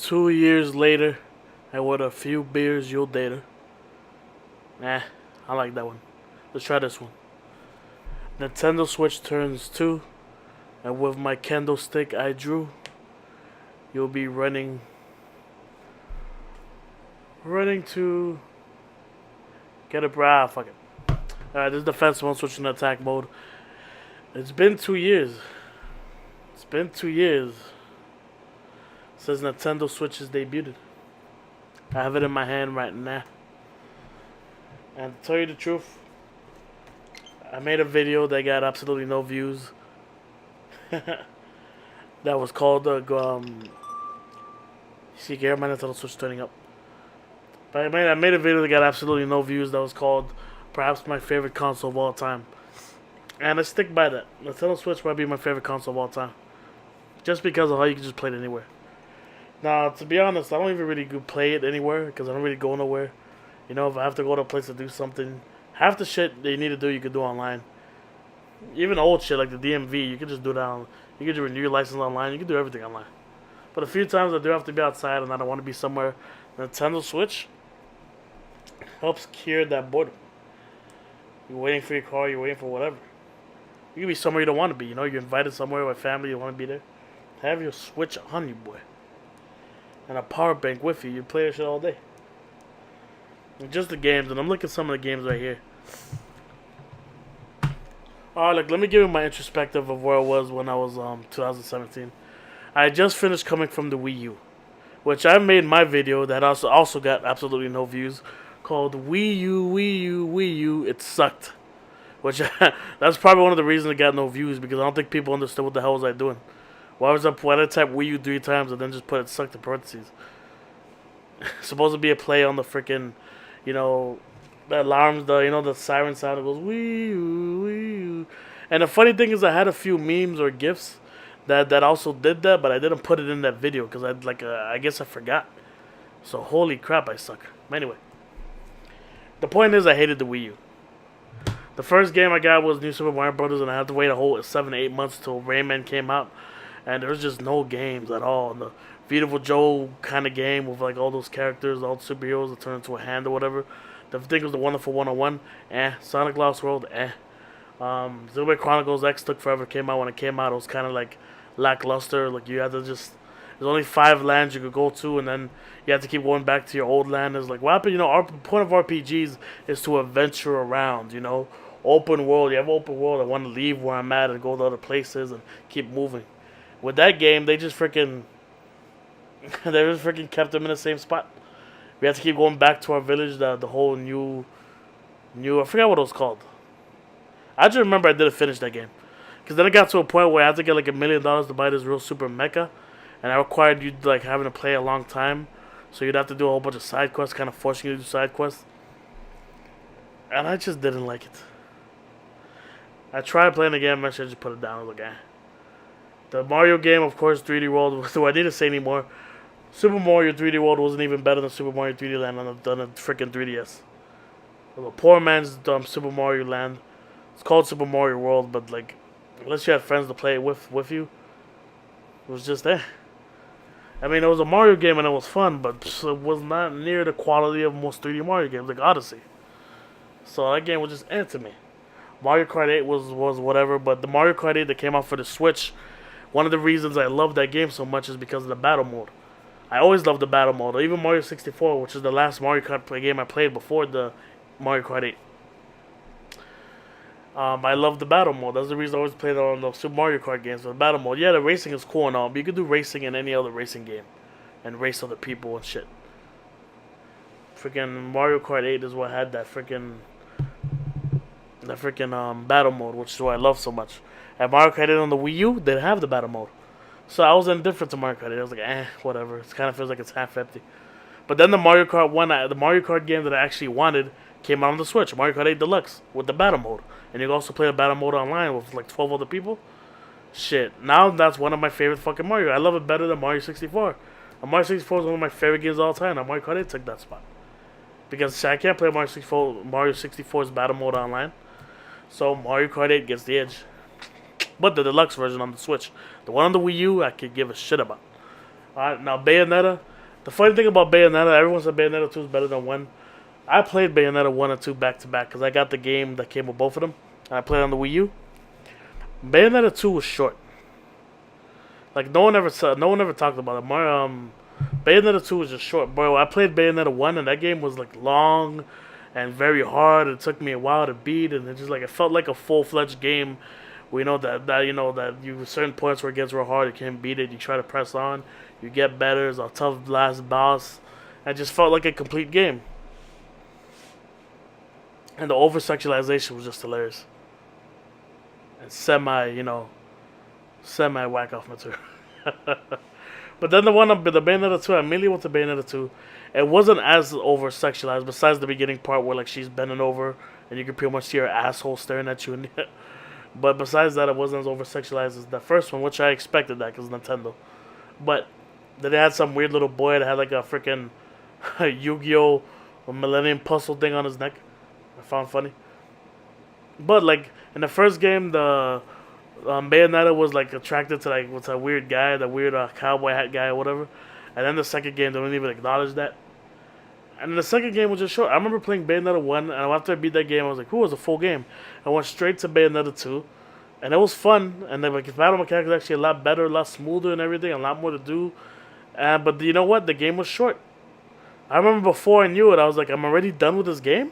2 years later, and with a few beers, you'll date her. Nah, I like that one. Let's try this one. Nintendo Switch turns 2, and with my candlestick I drew, you'll be running to get a bra. Fuck it. Alright, this is defense mode, switching to attack mode. It's been 2 years. It's been 2 years since Nintendo Switch has debuted. I have it in my hand right now. And to tell you the truth, I made a video that got absolutely no views. That was called see, hear my Nintendo Switch turning up. But I made a video that got absolutely no views. That was called perhaps my favorite console of all time, and I stick by that. Nintendo Switch might be my favorite console of all time, just because of how you can just play it anywhere. Now, to be honest, I don't even really play it anywhere because I don't really go nowhere. You know, if I have to go to a place to do something, half the shit that you need to do, you could do online. Even old shit like the DMV, you can just do that. You can just renew your license online. You can do everything online. But a few times I do have to be outside and I don't want to be somewhere. Nintendo Switch helps cure that boredom. You're waiting for your car, you're waiting for whatever. You can be somewhere you don't want to be. You know, you're invited somewhere with family, you want to be there. Have your Switch on you, boy. And a power bank with you. You play that shit all day. And just the games, and I'm looking at some of the games right here. Alright, look, let me give you my introspective of where I was when I was 2017. I just finished coming from the Wii U, which I made my video that also got absolutely no views, called Wii U, Wii U, Wii U, it sucked. Which, that's probably one of the reasons it got no views, because I don't think people understood what the hell was I doing. Why did I type Wii U 3 times and then just put it sucked in parentheses? Supposed to be a play on the freaking, you know, the alarms, the siren sound, it goes Wii U, Wii U. And the funny thing is I had a few memes or GIFs that also did that, but I didn't put it in that video because I guess I forgot. So holy crap, I suck. Anyway, the point is I hated the Wii U. The first game I got was New Super Mario Brothers, and I had to wait a whole 7 to 8 months till Rayman came out, and there was just no games at all. And the Beautiful Joe kind of game with like all those characters, all the superheroes that turn into a hand or whatever. The thing was the Wonderful 101. Sonic Lost World. Xenoblade Chronicles X took forever. Came out when it came out. It was kind of like lackluster. Like you had to just. There's only 5 lands you could go to, and then you have to keep going back to your old land. It's like what happened? You know, our point of RPGs is to adventure around. You know, open world. You have open world. I want to leave where I'm at and go to other places and keep moving. With that game, they just freaking kept them in the same spot. We had to keep going back to our village. The whole new. I forgot what it was called. I just remember I didn't finish that game. Because then it got to a point where I had to get like $1 million to buy this real super mecha. And I required you like having to play a long time. So you'd have to do a whole bunch of side quests, kind of forcing you to do side quests. And I just didn't like it. I tried playing the game, actually I just put it down. I was like, eh. The Mario game, of course, 3D World. Do I need to say anymore? Super Mario 3D World wasn't even better than Super Mario 3D Land on the freaking 3DS. It was a poor man's Super Mario Land. It's called Super Mario World, but like, unless you had friends to play it with you, it was just there. I mean, it was a Mario game and it was fun, but it was not near the quality of most 3D Mario games, like Odyssey. So that game was just to me. Mario Kart 8 was whatever, but the Mario Kart 8 that came out for the Switch, one of the reasons I love that game so much is because of the battle mode. I always loved the battle mode. Even Mario 64, which is the last Mario Kart game I played before the Mario Kart 8. I love the battle mode. That's the reason I always played on the Super Mario Kart games. The battle mode, yeah, the racing is cool and all, but you can do racing in any other racing game, and race other people and shit. Freaking Mario Kart 8 is what had that freaking battle mode, which is what I love so much. At Mario Kart 8 on the Wii U, they didn't have the battle mode, so I was indifferent to Mario Kart 8. I was like, whatever. It kind of feels like it's half empty. But then the Mario Kart game that I actually wanted came out on the Switch, Mario Kart 8 Deluxe, with the battle mode. And you can also play the battle mode online with like 12 other people. Shit, now that's one of my favorite fucking Mario. I love it better than Mario 64. And Mario 64 is one of my favorite games of all time. Now Mario Kart 8 took that spot. Because I can't play Mario 64's battle mode online. So Mario Kart 8 gets the edge. But the deluxe version on the Switch, the one on the Wii U, I could give a shit about. Alright, now Bayonetta, The funny thing about Bayonetta, everyone said Bayonetta 2 is better than 1. I played Bayonetta 1 and 2 back to back because I got the game that came with both of them. And I played on the Wii U. Bayonetta 2 was short. Like no one ever talked about it. Bayonetta 2 was just short, bro. I played Bayonetta 1 and that game was like long and very hard. It took me a while to beat, and it felt like a full-fledged game. We know that you certain points where it gets real hard, you can't beat it. You try to press on, you get better. It's a tough last boss. It just felt like a complete game. And the over-sexualization was just hilarious. And semi whack-off material. But then the Bayonetta 2, I immediately went to Bayonetta 2. It wasn't as over-sexualized, besides the beginning part where like she's bending over and you can pretty much see her asshole staring at you. But besides that, it wasn't as over-sexualized as the first one, which I expected that because Nintendo. But then they had some weird little boy that had like a freaking Yu-Gi-Oh! Millennium Puzzle thing on his neck. I found funny. But like in the first game, the Bayonetta was like attracted to like what's a weird guy, the weird cowboy hat guy or whatever. And then the second game, they don't even acknowledge that. And the second game was just short. I remember playing Bayonetta 1, and after I beat that game, I was like, "Who was a full game?" I went straight to Bayonetta 2, and it was fun. And the battle mechanics was actually a lot better, a lot smoother, and everything, a lot more to do. But you know what? The game was short. I remember before I knew it, I was like, "I'm already done with this game."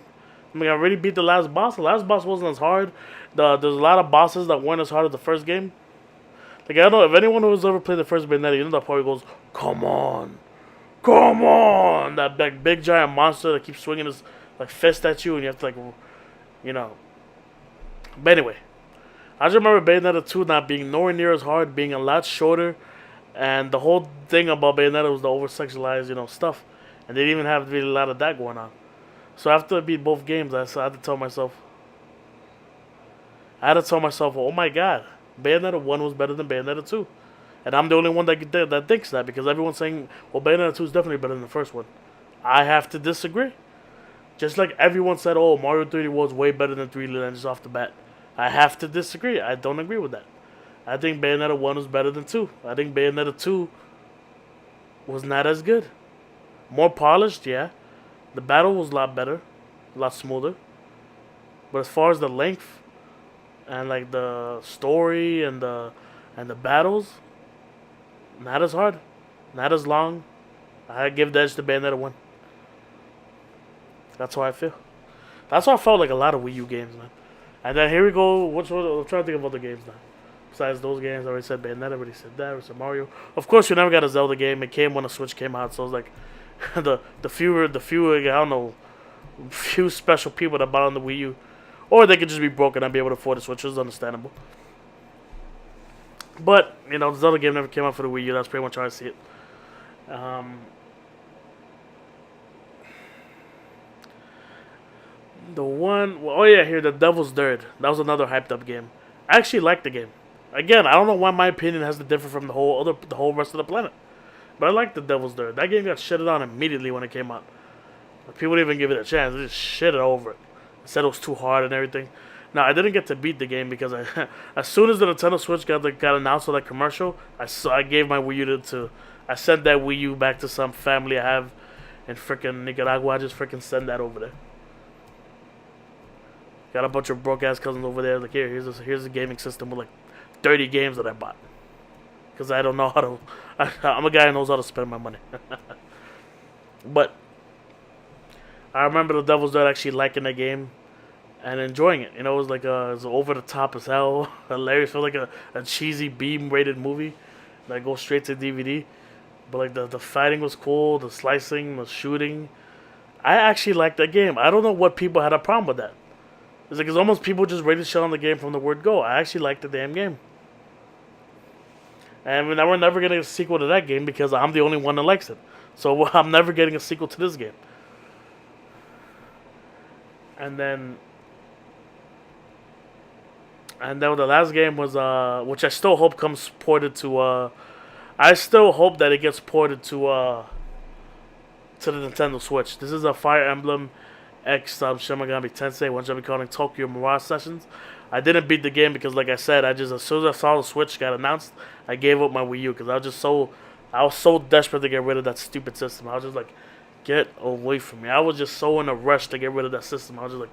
I mean, I already beat the last boss. The last boss wasn't as hard. There's a lot of bosses that weren't as hard as the first game. Like, I don't know if anyone who's ever played the first Bayonetta, you know that part where he goes, "Come on. Come on!" That big giant monster that keeps swinging his like fist at you, and you have to But anyway, I just remember Bayonetta 2 not being nowhere near as hard, being a lot shorter, and the whole thing about Bayonetta was the over-sexualized, stuff, and they didn't even have really a lot of that going on. So after I beat both games, I had to tell myself, "Oh my God, Bayonetta 1 was better than Bayonetta 2." And I'm the only one that thinks that, because everyone's saying, well, Bayonetta 2 is definitely better than the first one. I have to disagree. Just like everyone said, oh, Mario 3D World is way better than 3D Legends off the bat. I have to disagree. I don't agree with that. I think Bayonetta 1 was better than 2. I think Bayonetta 2 was not as good. More polished, yeah. The battle was a lot better, a lot smoother. But as far as the length and like the story and the battles, not as hard, not as long. I give the edge to Bayonetta 1. That's how I feel. That's how I felt like a lot of Wii U games, man. And then here we go. I'm trying to think of other games now. Besides those games, I already said Bayonetta, I already said that, I already said Mario. Of course, you never got a Zelda game. It came when the Switch came out, so it was like the few I don't know, few special people that bought on the Wii U, or they could just be broke and not be able to afford the Switch. Which is understandable. But, the Zelda game never came out for the Wii U. That's pretty much how I see it. The Devil's Dirt. That was another hyped up game. I actually liked the game. Again, I don't know why my opinion has to differ from the whole rest of the planet. But I liked the Devil's Dirt. That game got shitted on immediately when it came out. People didn't even give it a chance. They just shitted over it. Said it was too hard and everything. Now, I didn't get to beat the game because as soon as the Nintendo Switch got announced with that commercial, I gave my Wii U to I sent that Wii U back to some family I have in frickin' Nicaragua. I just frickin' send that over there. Got a bunch of broke ass cousins over there. Like, here's a gaming system with like 30 games that I bought. Because I don't know how to. I'm a guy who knows how to spend my money. But I remember the Devil's Dirt actually liking the game and enjoying it. It was like it was over the top as hell, hilarious. It felt like a cheesy B-rated movie that goes straight to DVD. But like the fighting was cool, the slicing, the shooting. I actually liked that game. I don't know what people had a problem with that. It's almost people just rated shit on the game from the word go. I actually liked the damn game. And we're never getting a sequel to that game because I'm the only one that likes it. So I'm never getting a sequel to this game. And then the last game was which I still hope comes ported to I still hope that it gets ported to the Nintendo Switch. This is a Fire Emblem X Shin Megami Tensei, one shall be calling Tokyo Mirage Sessions. I didn't beat the game because, like I said, as soon as I saw the Switch got announced, I gave up my Wii U because I was just so I was so desperate to get rid of that stupid system. I was just like, get away from me. I was just so in a rush to get rid of that system. I was just like,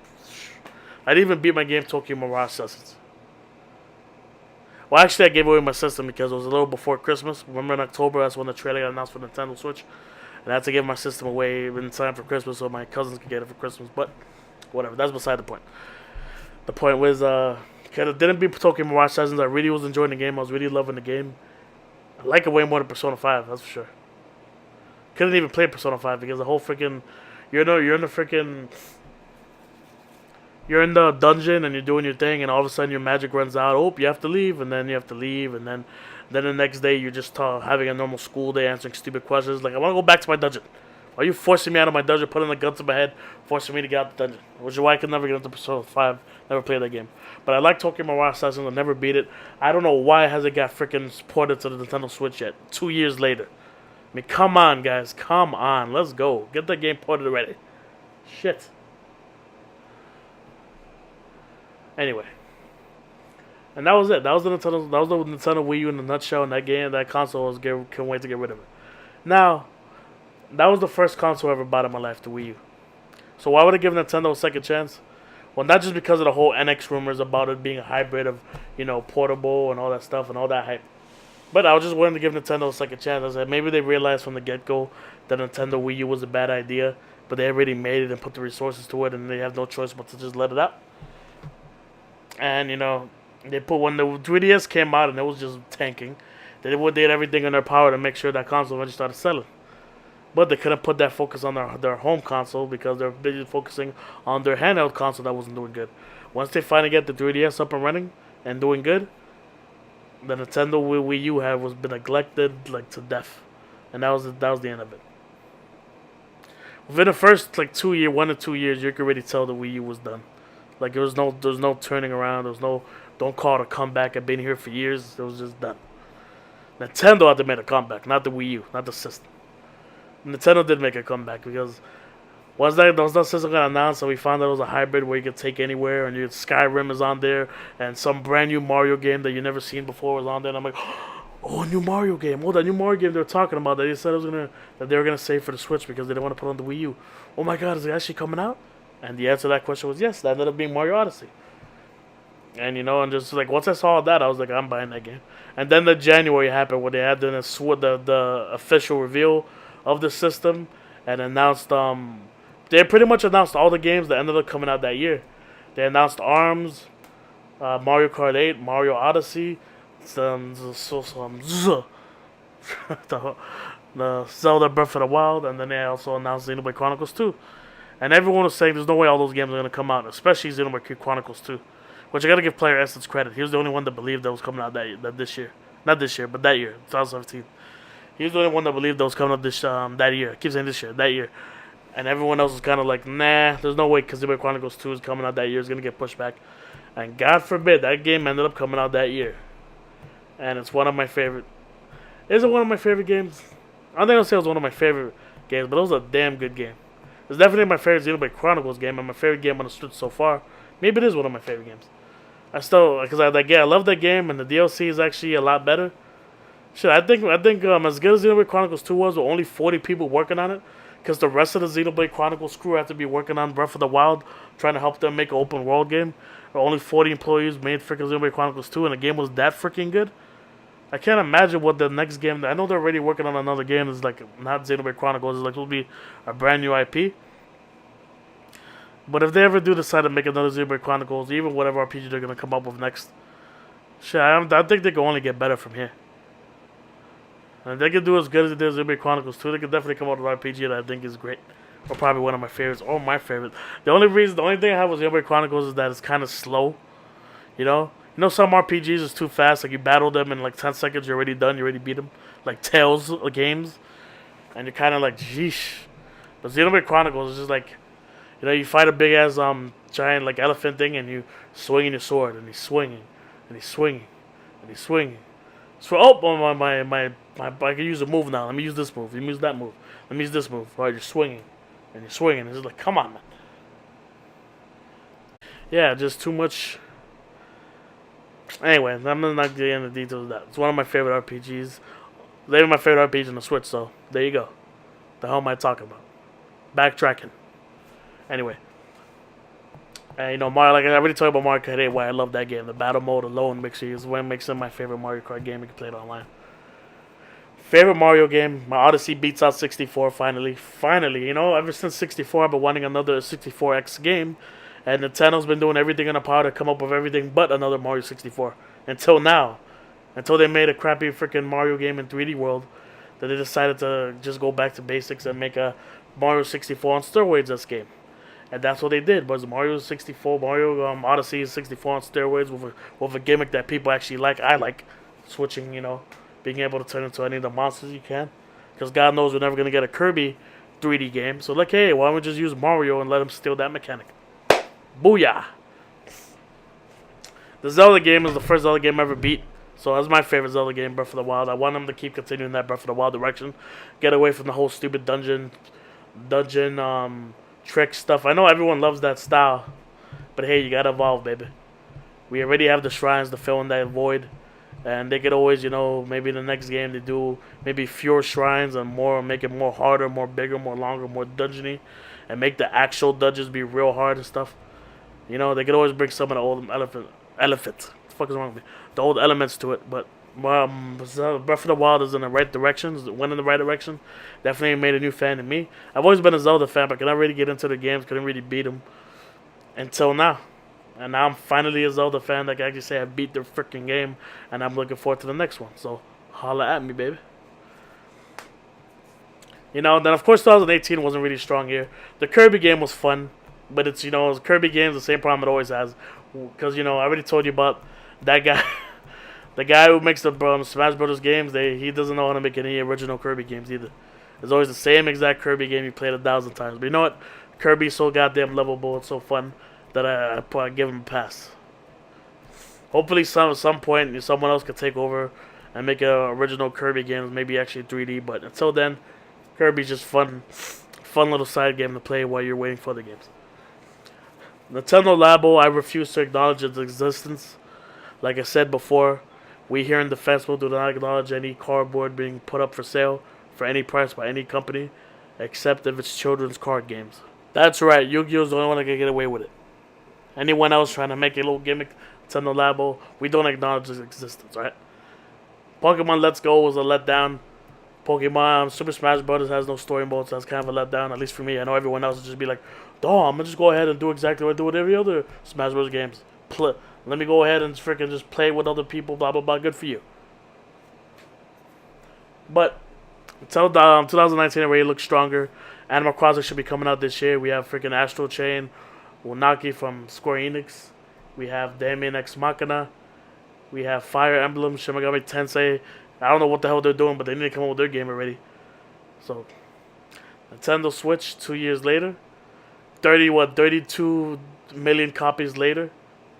I didn't even beat my game Tokyo Mirage Sessions. Well, actually, I gave away my system because it was a little before Christmas. Remember in October, that's when the trailer got announced for Nintendo Switch. And I had to give my system away in time for Christmas so my cousins could get it for Christmas. But whatever, that's beside the point. The point was, because it didn't beat Tokyo Mirage Sessions, I really was enjoying the game. I was really loving the game. I like it way more than Persona 5, that's for sure. Couldn't even play Persona 5 because the whole freaking... You're in the dungeon and you're doing your thing, and all of a sudden your magic runs out. Oh, you have to leave, and then you have to leave, and then the next day you're just having a normal school day, answering stupid questions. Like, I want to go back to my dungeon. Why are you forcing me out of my dungeon, putting the guns in my head, forcing me to get out the dungeon? Which is why I could never get into Persona 5, never play that game. But I like Tokyo Mirage Sessions, I never beat it. I don't know why it hasn't got freaking ported to the Nintendo Switch yet, 2 years later. I mean, come on, guys, come on, let's go. Get that game ported already. Shit. Anyway, and that was it. That was the Nintendo Wii U in a nutshell. And that game, that console, can't wait to get rid of it. Now, that was the first console I ever bought in my life, the Wii U. So why would I give Nintendo a second chance? Well, not just because of the whole NX rumors about it being a hybrid of, portable and all that stuff and all that hype. But I was just willing to give Nintendo a second chance. I said maybe they realized from the get-go that Nintendo Wii U was a bad idea, but they already made it and put the resources to it, and they have no choice but to just let it out. And, they put, when the 3DS came out and it was just tanking, they did everything in their power to make sure that console eventually started selling. But they couldn't put that focus on their home console because they're busy focusing on their handheld console that wasn't doing good. Once they finally get the 3DS up and running and doing good, the Nintendo Wii U was been neglected to death. And that was the end of it. Within the first 1 to 2 years, you could already tell the Wii U was done. There was no turning around. There was no, don't call it a comeback. I've been here for years. It was just done. Nintendo had to make a comeback, not the Wii U, not the system. Nintendo did make a comeback because once that system got announced and we found out it was a hybrid where you could take anywhere, and your Skyrim is on there, and some brand new Mario game that you never seen before was on there, and I'm like, oh, a new Mario game. Oh, that new Mario game they were talking about that they said that they were gonna save for the Switch because they didn't want to put on the Wii U. Oh my God, is it actually coming out? And the answer to that question was yes. That ended up being Mario Odyssey. And and just once I saw that, I was like, I'm buying that game. And then the January happened where they had the official reveal of the system and announced they pretty much announced all the games that ended up coming out that year. They announced ARMS, Mario Kart 8, Mario Odyssey, the Zelda Breath of the Wild, and then they also announced Xenoblade Chronicles 2. And everyone was saying there's no way all those games are going to come out, especially Xenoblade Chronicles 2. Which I got to give Player Essence credit. He was the only one that believed that was coming out this year. Not this year, but that year, 2017. He was the only one that believed that was coming out that year. I keep saying this year, that year. And everyone else was kind of like, nah, there's no way because Xenoblade Chronicles 2 is coming out that year. It's going to get pushed back. And God forbid, that game ended up coming out that year. And it's one of my favorite. Is it one of my favorite games? I don't think I'll say it was one of my favorite games, but it was a damn good game. It's definitely my favorite Xenoblade Chronicles game and my favorite game on the Switch so far. Maybe it is one of my favorite games. I love that game, and the DLC is actually a lot better. Shit, I think as good as Xenoblade Chronicles 2 was, with only 40 people working on it, because the rest of the Xenoblade Chronicles crew have to be working on Breath of the Wild, trying to help them make an open world game. Only 40 employees made freaking Xenoblade Chronicles 2, and the game was that freaking good. I can't imagine what the next game. I know they're already working on another game. It's not Xenoblade Chronicles. It's it'll be a brand new IP. But if they ever do decide to make another Xenoblade Chronicles, even whatever RPG they're gonna come up with next, shit, I think they can only get better from here. And if they can do as good as they did Xenoblade Chronicles 2, they can definitely come up with an RPG that I think is great, or probably one of my favorites, or my favorite. The only thing I have with Xenoblade Chronicles is that it's kind of slow. Some RPGs is too fast. You battle them in 10 seconds, you're already done. You already beat them. Like Tales games, and you're kind of like, jeesh. But Xenoblade Chronicles is just you fight a big ass giant elephant thing, and you swinging your sword, and he's swinging, and he's swinging, and he's swinging. My I can use a move now. Let me use this move. Let me use that move. Let me use this move. All right, you're swinging, and you're swinging. It's just come on, man. Yeah, just too much. Anyway, I'm not getting into the details of that. It's one of my favorite RPGs. They were my favorite RPG on the Switch, so there you go. The hell am I talking about? Backtracking. Anyway. And you know, Mario, like I already talked about Mario Kart 8, why I love that game. The battle mode alone is what makes it my favorite Mario Kart game. You can play it online. Favorite Mario game, my Odyssey beats out 64 finally. Finally, you know, ever since 64, I've been wanting another 64X game. And Nintendo's been doing everything in their power to come up with everything but another Mario 64. Until now. Until they made a crappy freaking Mario game in 3D World. That they decided to just go back to basics and make a Mario 64 on steroids this game. And that's what they did, was Mario 64, Mario Odyssey 64 on steroids with a gimmick that people actually like. I like switching, you know, being able to turn into any of the monsters you can. Because God knows we're never going to get a Kirby 3D game. So like, hey, why don't we just use Mario and let him steal that mechanic? Booyah! The Zelda game is the first Zelda game I ever beat. So that's my favorite Zelda game, Breath of the Wild. I want them to keep continuing that Breath of the Wild direction. Get away from the whole stupid dungeon trick stuff. I know everyone loves that style, but hey, you gotta evolve, baby. We already have the shrines to fill in that void, and they could always, you know, maybe the next game they do maybe fewer shrines and more, make it more harder, more bigger, more longer, more dungeony, and make the actual dungeons be real hard and stuff. You know, they could always bring some of the old elephant. What the fuck is wrong with me? The old elements to it, but Breath of the Wild is in the right direction. Went in the right direction. Definitely made a new fan of me. I've always been a Zelda fan, but could not really get into the games. Couldn't really beat them until now. And now I'm finally a Zelda fan that can actually say I beat the freaking game, and I'm looking forward to the next one. So holla at me, baby. You know, then of course 2018 wasn't really strong here. The Kirby game was fun, but it's, you know, Kirby games the same problem it always has, because, you know, I already told you about that guy. The guy who makes the Smash Brothers games, he doesn't know how to make any original Kirby games either. It's always the same exact Kirby game you played 1,000 times. But you know what? Kirby's so goddamn lovable and so fun that I give him a pass. Hopefully, at some point, someone else could take over and make original Kirby games, maybe actually 3D. But until then, Kirby's just fun little side game to play while you're waiting for the games. Nintendo Labo, I refuse to acknowledge its existence. Like I said before, we here in Defense will do not acknowledge any cardboard being put up for sale for any price by any company, except if it's children's card games. That's right, Yu-Gi-Oh's the only one that can get away with it. Anyone else trying to make a little gimmick, Nintendo Labo, we don't acknowledge its existence, right? Pokemon Let's Go was a letdown. Pokemon Super Smash Bros. Has no story mode, so that's kind of a letdown, at least for me. I know everyone else will just be like, oh, I'm going to just go ahead and do exactly what I do with every other Smash Bros. Games. Let me go ahead and freaking just play with other people, blah, blah, blah. Good for you. But until 2019, it already looks stronger. Animal Crossing should be coming out this year. We have freaking Astral Chain, Wunaki from Square Enix. We have Damien X Machina. We have Fire Emblem, Shin Megami Tensei. I don't know what the hell they're doing, but they need to come up with their game already. So, Nintendo Switch, 2 years later. 32 million copies later.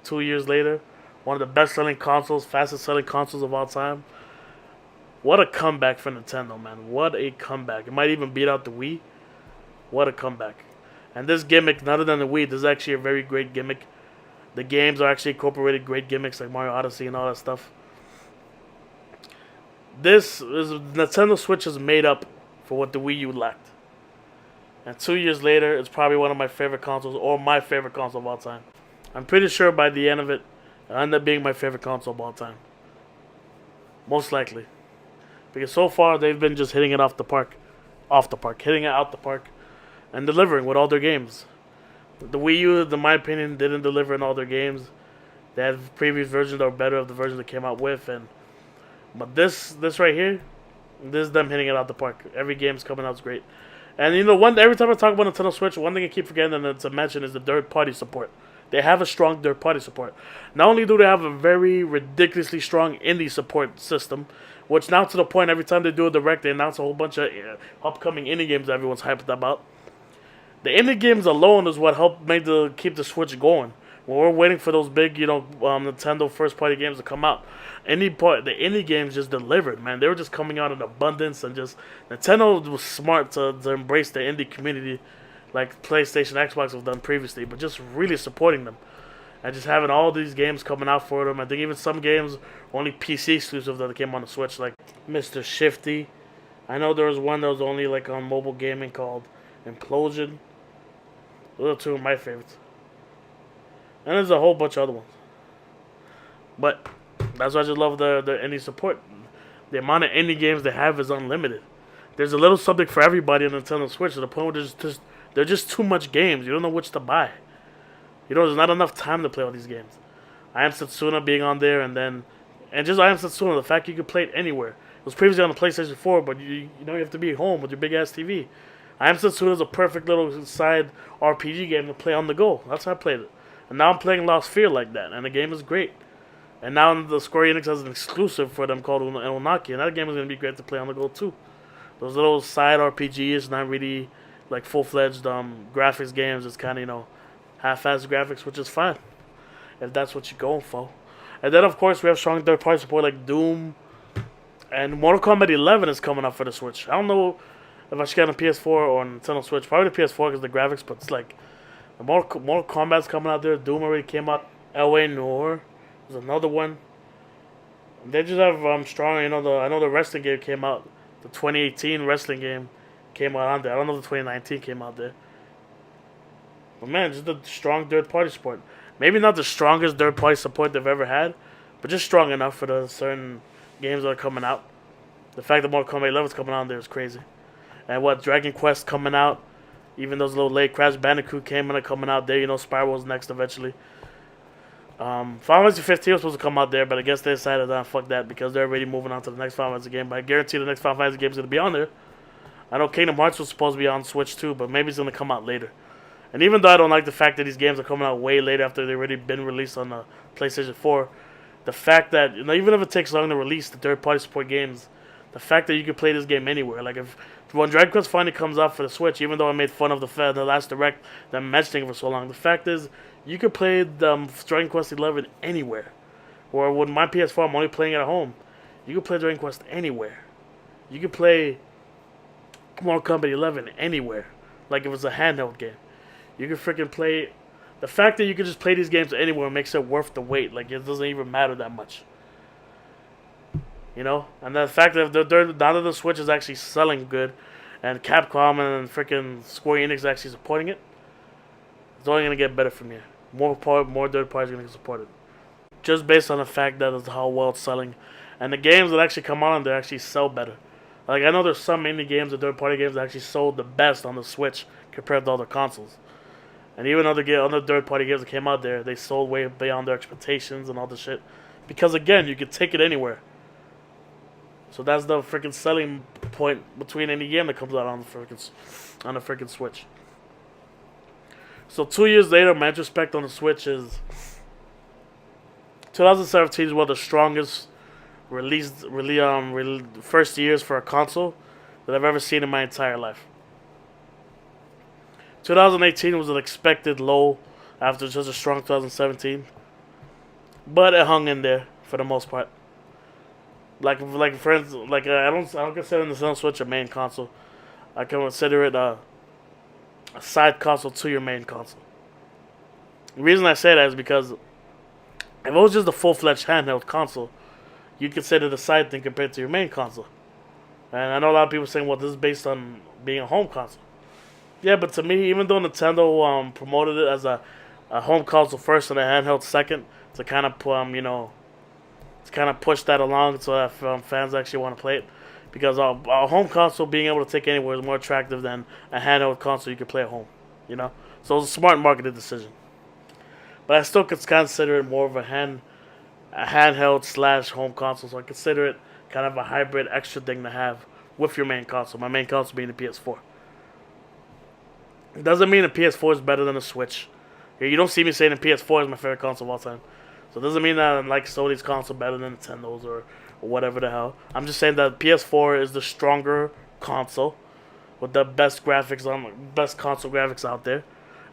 2 years later, one of the best-selling consoles, fastest-selling consoles of all time. What a comeback for Nintendo, man. What a comeback. It might even beat out the Wii. What a comeback. And this gimmick, other than the Wii, this is actually a very great gimmick. The games are actually incorporated great gimmicks like Mario Odyssey and all that stuff. Nintendo Switch is made up for what the Wii U lacked. And 2 years later, it's probably one of my favorite consoles, or my favorite console of all time. I'm pretty sure by the end of it, it'll end up being my favorite console of all time. Most likely. Because so far, they've been just hitting it hitting it out the park, and delivering with all their games. The Wii U, in my opinion, didn't deliver in all their games. They had previous versions that were better of the version they came out with, but this right here, this is them hitting it out the park. Every game's coming out is great. And you know, every time I talk about Nintendo Switch, one thing I keep forgetting to mention is the third-party support. They have a strong third-party support. Not only do they have a very ridiculously strong indie support system, which now to the point every time they do a direct, they announce a whole bunch of upcoming indie games that everyone's hyped about. The indie games alone is what helped keep the Switch going. When we're waiting for those big, Nintendo first-party games to come out, the indie games just delivered, man. They were just coming out in abundance, and just Nintendo was smart to embrace the indie community, like PlayStation, Xbox have done previously, but just really supporting them. And just having all these games coming out for them. I think even some games were only PC exclusive that came on the Switch, like Mr. Shifty. I know there was one that was only like on mobile gaming called Implosion. Those are two of my favorites. And there's a whole bunch of other ones. But that's why I just love the indie support. The amount of indie games they have is unlimited. There's a little something for everybody on Nintendo Switch to the point where there's just too much games. You don't know which to buy. You know, there's not enough time to play all these games. I Am Setsuna being on there, and just I Am Setsuna, the fact you could play it anywhere. It was previously on the PlayStation 4, but you have to be home with your big ass TV. I Am Setsuna is a perfect little side RPG game to play on the go. That's how I played it. And now I'm playing Lost Sphear like that, and the game is great. And now the Square Enix has an exclusive for them called Unaki, and that game is going to be great to play on the go too. Those little side RPGs, not really like full-fledged graphics games. It's kind of, half-assed graphics, which is fine if that's what you're going for. And then, of course, we have strong third-party support like Doom, and Mortal Kombat 11 is coming up for the Switch. I don't know if I should get on PS4 or on Nintendo Switch. Probably the PS4 because the graphics, but it's like Mortal Kombat's coming out there. Doom already came out. L.A. Noire. There's another one. They just have strong. I know the wrestling game came out. The 2018 wrestling game came out on there. I don't know if the 2019 came out there. But man, just the strong third-party support. Maybe not the strongest third-party support they've ever had, but just strong enough for the certain games that are coming out. The fact that Mortal Kombat 11 is coming out there is crazy. And Dragon Quest coming out, even those little late Crash Bandicoot coming out there. Spiral's next eventually. Final Fantasy 15 was supposed to come out there, but I guess they decided, fuck that, because they're already moving on to the next Final Fantasy game. But I guarantee the next Final Fantasy game is going to be on there. I know Kingdom Hearts was supposed to be on Switch too, but maybe it's going to come out later. And even though I don't like the fact that these games are coming out way later after they've already been released on the PlayStation 4, the fact that, even if it takes long to release the third-party support games, the fact that you can play this game anywhere. Like, when Dragon Quest finally comes out for the Switch, even though I made fun of the last Direct, them mentioning it for so long, the fact is, you can play Dragon Quest 11 anywhere. Or with my PS4, I'm only playing it at home. You can play Dragon Quest anywhere. You can play Mortal Kombat 11 anywhere. Like if it's a handheld game. You can freaking play. The fact that you can just play these games anywhere makes it worth the wait. Like it doesn't even matter that much. And the fact that now that the Switch is actually selling good, and Capcom and freaking Square Enix actually supporting it, it's only gonna get better from here. More third parties are gonna get supported, just based on the fact that it's how well it's selling, and the games that actually come out on there actually sell better. Like I know there's some indie games and third party games that actually sold the best on the Switch compared to other consoles. And even other third-party games that came out there, they sold way beyond their expectations and all this shit. Because, again, you can take it anywhere. So that's the freaking selling point between any game that comes out on the freaking Switch. So 2 years later, my retrospect on the Switch is 2017 is one of the strongest first years for a console that I've ever seen in my entire life. 2018 was an expected low after such a strong 2017, but it hung in there for the most part. Like friends, I don't consider the Nintendo Switch a main console. I consider it a side console to your main console. The reason I say that is because if it was just a full-fledged handheld console, you'd consider it a side thing compared to your main console. And I know a lot of people saying, well, this is based on being a home console. Yeah, but to me, even though Nintendo promoted it as a home console first and a handheld second, to kind of push that along so that fans actually want to play it, because a home console being able to take anywhere is more attractive than a handheld console you can play at home. So it was a smart marketing decision. But I still could consider it more of a handheld / home console. So I consider it kind of a hybrid extra thing to have with your main console. My main console being the PS4. It doesn't mean the PS4 is better than the Switch. You don't see me saying the PS4 is my favorite console of all time. So it doesn't mean that I like Sony's console better than Nintendo's or whatever the hell. I'm just saying that PS4 is the stronger console with the best console graphics out there.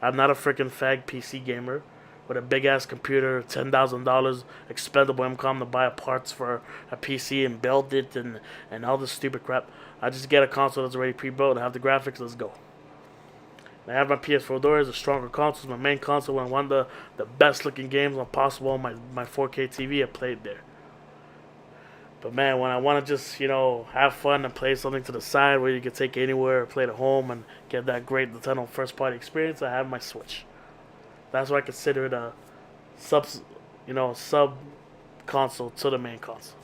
I'm not a freaking fag PC gamer with a big ass computer, $10,000 expendable income to buy parts for a PC and build it and all this stupid crap. I just get a console that's already pre-built and have the graphics. Let's go. I have my PS4 door as a stronger console. My main console, when one of the best looking games on possible on my 4K TV, I played there. But man, when I want to just, have fun and play something to the side where you can take it anywhere or play it at home and get that great Nintendo first party experience, I have my Switch. That's why I consider it a sub console to the main console.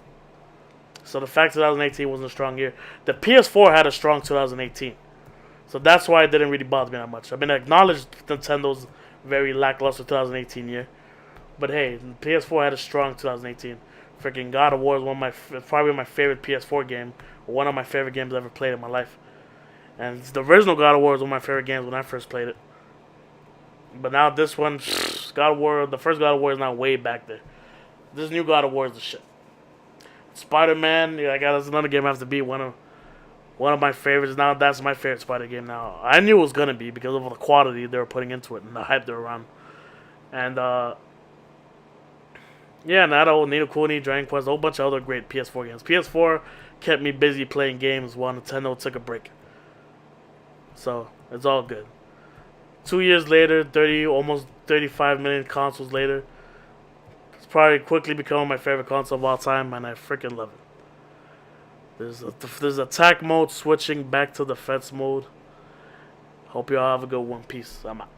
So the fact 2018 wasn't a strong year. The PS4 had a strong 2018. So that's why it didn't really bother me that much. I mean, I acknowledge Nintendo's very lackluster 2018 year. But hey, the PS4 had a strong 2018. Freaking God of War is probably my favorite PS4 game. One of my favorite games I've ever played in my life. And the original God of War is one of my favorite games when I first played it. But now this one, God of War, the first God of War is now way back there. This new God of War is the shit. Spider-Man, that's another game I have to beat. One of my favorites. Now that's my favorite Spider game now. I knew it was gonna be because of the quality they were putting into it and the hype they were around. And yeah, Naruto, Ni no Kuni, Dragon Quest, a whole bunch of other great PS4 games. PS4 kept me busy playing games while Nintendo took a break. So, it's all good. 2 years later, almost 35 million consoles later, it's probably quickly becoming my favorite console of all time, and I freaking love it. There's attack mode switching back to defense mode. Hope y'all have a good one. Peace. I'm out.